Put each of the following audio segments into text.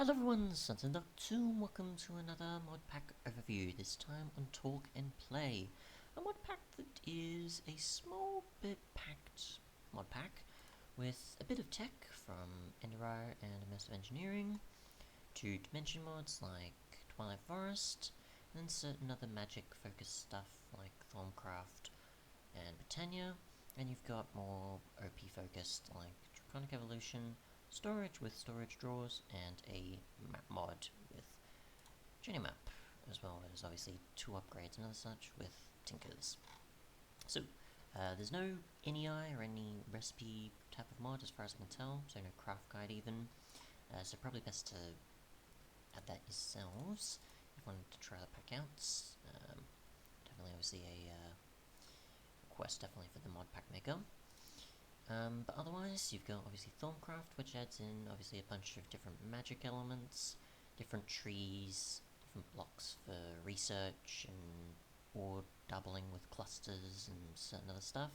Hello everyone, Sunset2, and welcome to another Modpack overview, this time on Talk and Play. A modpack that is a small bit packed modpack with a bit of tech from Enderar and Immersive Engineering, to dimension mods like Twilight Forest, and then certain other magic focused stuff like Thorncraft and Britannia, and you've got more OP focused like Draconic Evolution, storage with storage drawers, and a map mod with Genie Map, as well as obviously 2 upgrades and other such with Tinkers. So, there's no NEI or any recipe type of mod as far as I can tell, so no craft guide even, so probably best to add that yourselves if you wanted to try the pack out. Definitely obviously a quest definitely for the Modpack maker. But otherwise, you've got obviously Thorncraft, which adds in obviously a bunch of different magic elements, different trees, different blocks for research, or doubling with clusters and certain other stuff,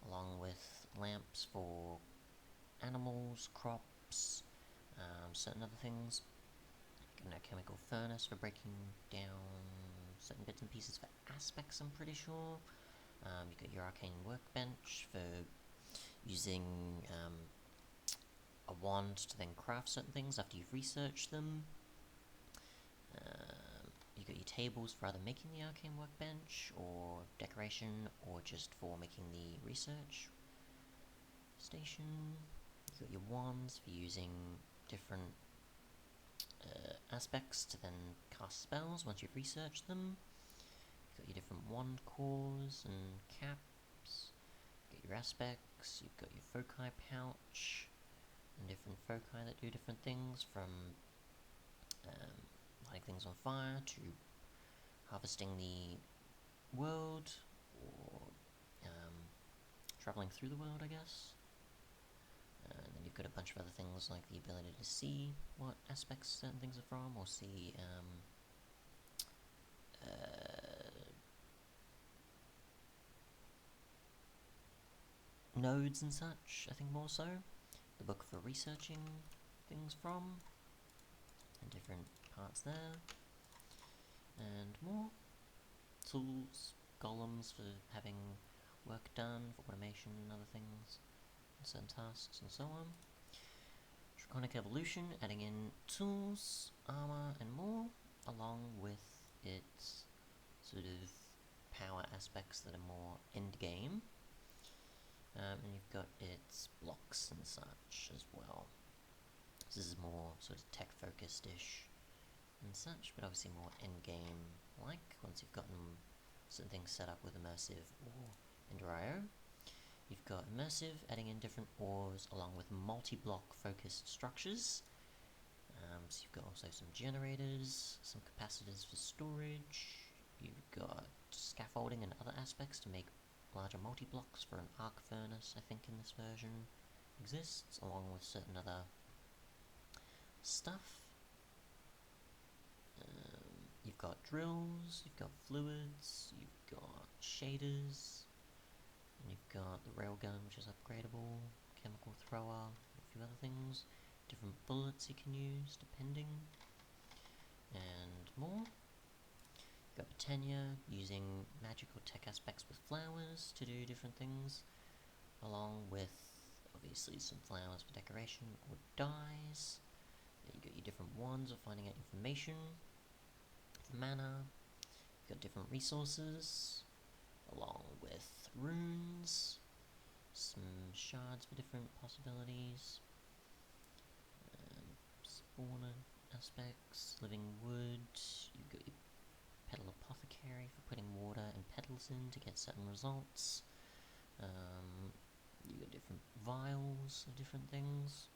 along with lamps for animals, crops, certain other things. Got a chemical furnace for breaking down certain bits and pieces for aspects, I'm pretty sure. You've got your arcane workbench for using a wand to then craft certain things after you've researched them. You've got your tables for either making the arcane workbench, or decoration, or just for making the research station. You've got your wands for using different aspects to then cast spells once you've researched them. You've got your different wand cores and caps. You've got your aspects, you've got your foci pouch, and different foci that do different things, from lighting things on fire to harvesting the world, or traveling through the world, I guess. And then you've got a bunch of other things like the ability to see what aspects certain things are from, or see nodes and such, I think more so. The book for researching things from, and different parts there, and more. Tools, golems for having work done, for automation and other things, and certain tasks, and so on. Draconic Evolution, adding in tools, armor, and more, along with its sort of power aspects that are more end-game. And you've got its blocks and such as well. This is more sort of tech-focused-ish and such, but obviously more endgame-like once you've gotten certain things set up with Immersive or Enderio. You've got Immersive, adding in different ores along with multi-block focused structures. So you've got also some generators, some capacitors for storage. You've got scaffolding and other aspects to make larger multi-blocks for an arc furnace, I think in this version exists, along with certain other stuff. You've got drills, you've got fluids, you've got shaders, and you've got the railgun, which is upgradable, chemical thrower, and a few other things, different bullets you can use depending, and more. You've got Britannia, using magical tech aspects with flowers to do different things, along with obviously some flowers for decoration or dyes. You've got your different wands for finding out information, for mana. You've got different resources, along with runes, some shards for different possibilities, spawner aspects, living wood. You've got your petal apothecary for putting water and petals in to get certain results. You've got different vials of different things,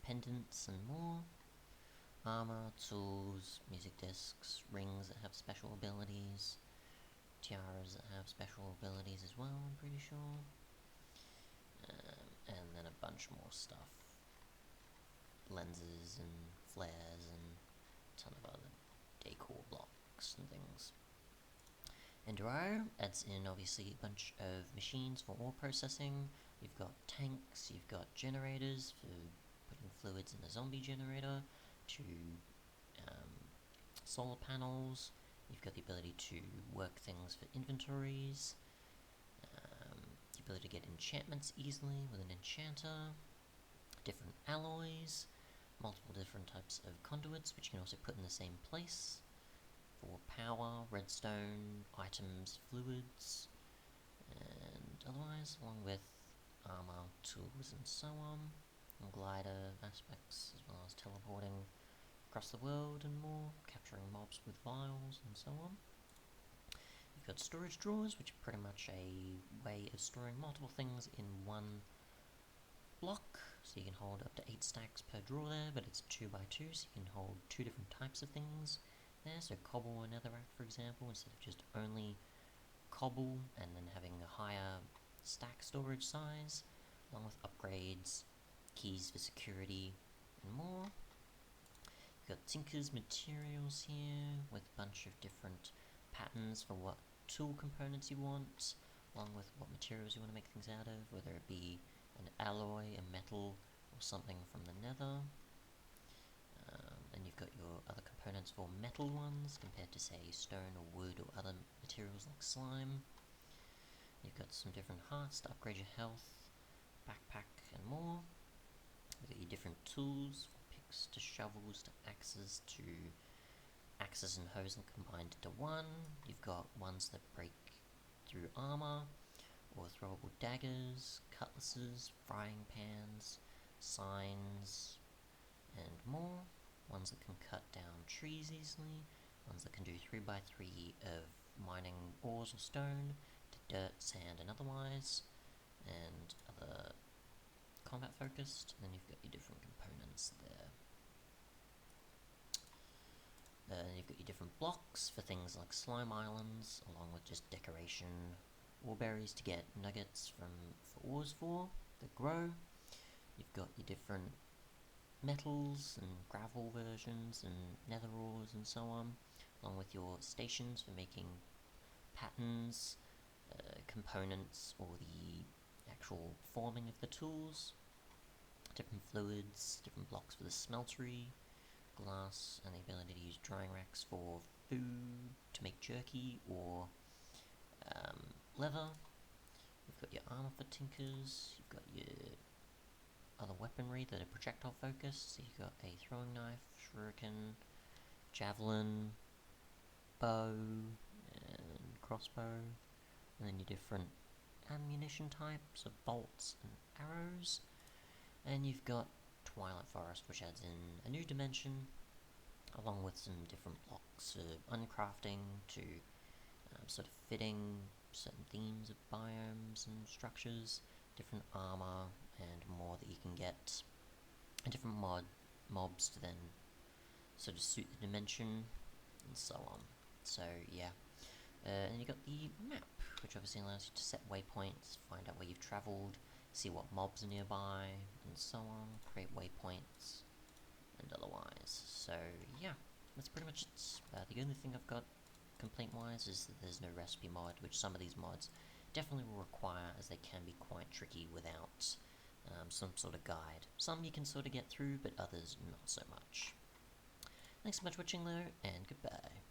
pendants and more. Armor, tools, music discs, rings that have special abilities, tiaras that have special abilities as well, I'm pretty sure. And then a bunch more stuff. Lenses and flares and a ton of other decor blocks and things. Enderio adds in obviously a bunch of machines for ore processing. You've got tanks, you've got generators for putting fluids in the zombie generator, to solar panels. You've got the ability to work things for inventories, the ability to get enchantments easily with an enchanter, different alloys, multiple different types of conduits, which you can also put in the same place for power, redstone, items, fluids, and otherwise, along with armor, tools, and so on, and glider aspects, as well as teleporting across the world and more, capturing mobs with vials, and so on. You've got storage drawers, which are pretty much a way of storing multiple things in one block, so you can hold up to 8 stacks per drawer there, but it's 2x2, so you can hold 2 different types of things there, so cobble or netherrack, for example, instead of just only cobble and then having a higher stack storage size, along with upgrades, keys for security, and more. You've got Tinker's materials here, with a bunch of different patterns for what tool components you want, along with what materials you want to make things out of, whether it be an alloy, a metal, or something from the nether. And you've got your other components for metal ones, compared to say stone or wood or other materials like slime. You've got some different hearts to upgrade your health, backpack, and more. You've got your different tools, from picks to shovels to axes and hoes combined into one. You've got ones that break through armor, or throwable daggers, cutlasses, frying pans, signs, and more. Ones that can cut down trees easily, ones that can do 3x3 of mining ores or stone, to dirt, sand, and otherwise, and other combat focused. And then you've got your different components there. You've got your different blocks for things like slime islands, along with just decoration, ore berries to get nuggets for ores that grow. You've got your different metals and gravel versions and nether ores and so on, along with your stations for making patterns, components, or the actual forming of the tools, different fluids, different blocks for the smeltery, glass, and the ability to use drying racks for food, to make jerky or leather. You've got your armor for tinkers, you've got your other weaponry that are projectile focused, so you've got a throwing knife, shuriken, javelin, bow, and crossbow, and then your different ammunition types of bolts and arrows. And you've got Twilight Forest, which adds in a new dimension, along with some different blocks for uncrafting to sort of fitting certain themes of biomes and structures, different armor, and more that you can get, and different mobs to then sort of suit the dimension, and so on. So yeah, and you got the map, which obviously allows you to set waypoints, find out where you've travelled, see what mobs are nearby, and so on, create waypoints, and otherwise. So yeah, that's pretty much it. The only thing I've got complaint-wise is that there's no recipe mod, which some of these mods definitely will require, as they can be quite tricky without some sort of guide. Some you can sort of get through, but others not so much. Thanks so much for watching though, and goodbye.